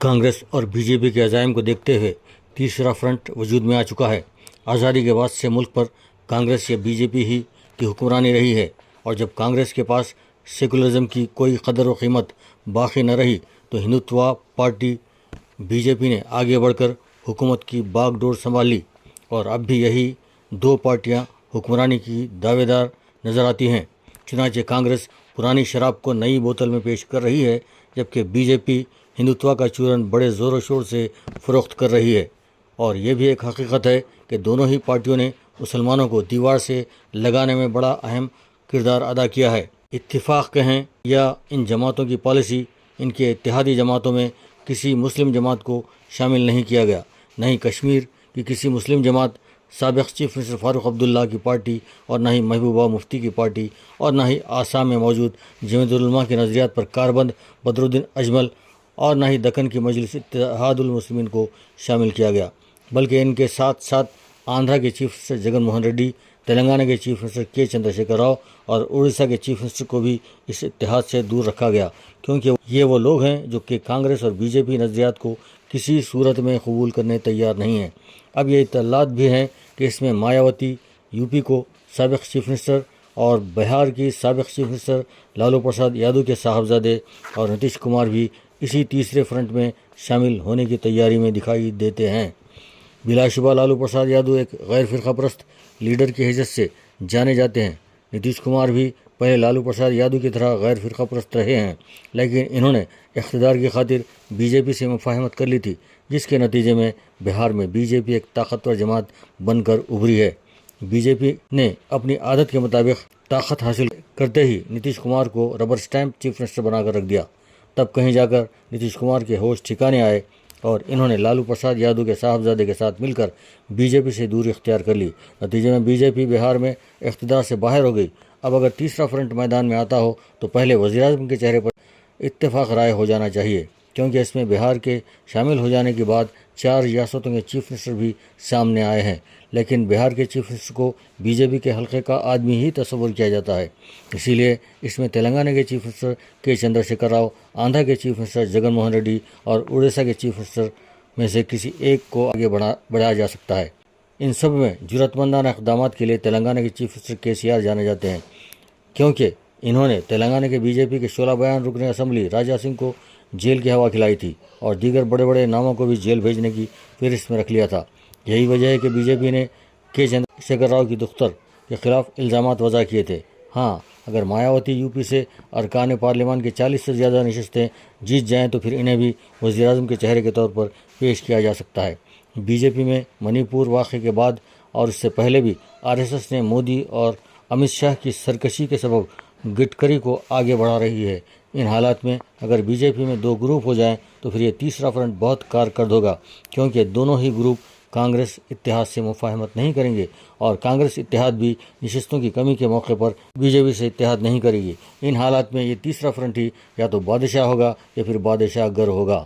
کانگریس اور B J پی کے عزائم کو دیکھتے ہوئے تیسرا فرنٹ وجود میں آ چکا ہے۔ آزادی کے بعد سے ملک پر کانگریس یا بی جے پی ہی کی حکمرانی رہی ہے، اور جب کانگریس کے پاس سیکولرزم کی کوئی قدر و قیمت باقی نہ رہی تو ہندوتوا پارٹی بی جے پی نے آگے بڑھ کر حکومت کی باغ ڈور سنبھال لی، اور اب بھی یہی دو پارٹیاں حکمرانی کی دعوے دار نظر آتی ہیں۔ چنانچہ کانگریس پرانی شراب کو نئی بوتل میں پیش کر رہی ہے، جبکہ بی جے پی ہندوتوا کا چورن بڑے زور و شور سے فروخت کر رہی ہے۔ اور یہ بھی ایک حقیقت ہے کہ دونوں ہی پارٹیوں نے مسلمانوں کو دیوار سے لگانے میں بڑا اہم کردار ادا کیا ہے۔ اتفاق کہیں یا ان جماعتوں کی پالیسی، ان کے اتحادی جماعتوں میں کسی مسلم جماعت کو شامل نہیں کیا گیا، نہ ہی کشمیر کی کسی مسلم جماعت، سابق چیف منسٹر فاروق عبداللہ کی پارٹی، اور نہ ہی محبوبہ مفتی کی پارٹی، اور نہ ہی آسام میں موجود جمیعت العلماء کے نظریات پر کاربند بدرالدین اجمل، اور نہ ہی دکن کی مجلس اتحاد المسلمین کو شامل کیا گیا، بلکہ ان کے ساتھ ساتھ آندھرا کے چیف منسٹر جگن موہن ریڈی، تلنگانہ کے چیف منسٹر کے چندر شیکھر راؤ اور اڑیسہ کے چیف منسٹر کو بھی اس اتحاد سے دور رکھا گیا، کیونکہ یہ وہ لوگ ہیں جو کہ کانگریس اور بی جے پی نظریات کو کسی صورت میں قبول کرنے تیار نہیں ہیں۔ اب یہ اطلاعات بھی ہیں کہ اس میں مایاوتی یو پی کو سابق چیف منسٹر اور بہار کی سابق چیف منسٹر لالو پرساد یادو کے صاحبزادے اور نتیش کمار بھی اسی تیسرے فرنٹ میں شامل ہونے کی تیاری میں دکھائی دیتے ہیں۔ بلا شبہ لالو پرساد یادو ایک غیر فرقہ پرست لیڈر کی حیثیت سے جانے جاتے ہیں۔ نتیش کمار بھی پہلے لالو پرساد یادو کی طرح غیر فرقہ پرست رہے ہیں، لیکن انہوں نے اقتدار کی خاطر بی جے پی سے مفاہمت کر لی تھی، جس کے نتیجے میں بہار میں بی جے پی ایک طاقتور جماعت بن کر ابھری ہے۔ بی جے پی نے اپنی عادت کے مطابق طاقت حاصل کرتے ہی نتیش کمار کو ربر اسٹیمپ چیف منسٹر بنا کر رکھ دیا۔ تب کہیں جا کر نتیش کمار کے ہوش ٹھکانے آئے اور انہوں نے لالو پرساد یادو کے صاحبزادے کے ساتھ مل کر بی جے پی سے دوری اختیار کر لی۔ نتیجے میں بی جے پی بہار میں اقتدار سے باہر ہو گئی۔ اب اگر تیسرا فرنٹ میدان میں آتا ہو تو پہلے وزیر اعظم کے چہرے پر اتفاق رائے ہو جانا چاہیے، کیونکہ اس میں بہار کے شامل ہو جانے کے بعد 4 ریاستوں کے چیف منسٹر بھی سامنے آئے ہیں، لیکن بہار کے چیف منسٹر کو بی جے پی کے حلقے کا آدمی ہی تصور کیا جاتا ہے، اسی لیے اس میں تلنگانہ کے چیف منسٹر کے چندر شیکھر راؤ، آندھرا کے چیف منسٹر جگن موہن ریڈی اور اڑیسہ کے چیف منسٹر میں سے کسی ایک کو آگے بڑھایا جا سکتا ہے۔ ان سب میں جرأت مندانہ اقدامات کے لیے تلنگانہ کے چیف منسٹر کے جانے جاتے ہیں، کیونکہ انہوں نے تلنگانہ کے بی جے پی کے شعلہ بیان رکن اسمبلی راجا سنگھ کو جیل کی ہوا کھلائی تھی، اور دیگر بڑے بڑے ناموں کو بھی جیل بھیجنے کی فہرست میں رکھ لیا تھا۔ یہی وجہ ہے کہ بی جے پی نے کے چندر شیکھر راؤ کی دختر کے خلاف الزامات وضع کیے تھے۔ ہاں، اگر مایاوتی یو پی سے ارکان پارلیمان کے 40 سے زیادہ نشستیں جیت جائیں تو پھر انہیں بھی وزیر اعظم کے چہرے کے طور پر پیش کیا جا سکتا ہے۔ بی جے پی میں منی پور واقعے کے بعد اور اس سے پہلے بھی آر ایس ایس نے مودی اور امت شاہ کی سرکشی کے سبب گڈکری کو آگے بڑھا رہی ہے۔ ان حالات میں اگر بی جے پی میں 2 گروپ ہو جائیں تو پھر یہ تیسرا فرنٹ بہت کارکرد ہوگا، کیونکہ دونوں ہی گروپ کانگریس اتحاد سے مفاہمت نہیں کریں گے، اور کانگریس اتحاد بھی نشستوں کی کمی کے موقع پر بی جے پی سے اتحاد نہیں کرے گی۔ ان حالات میں یہ تیسرا فرنٹ ہی یا تو بادشاہ ہوگا یا پھر بادشاہ گر ہوگا۔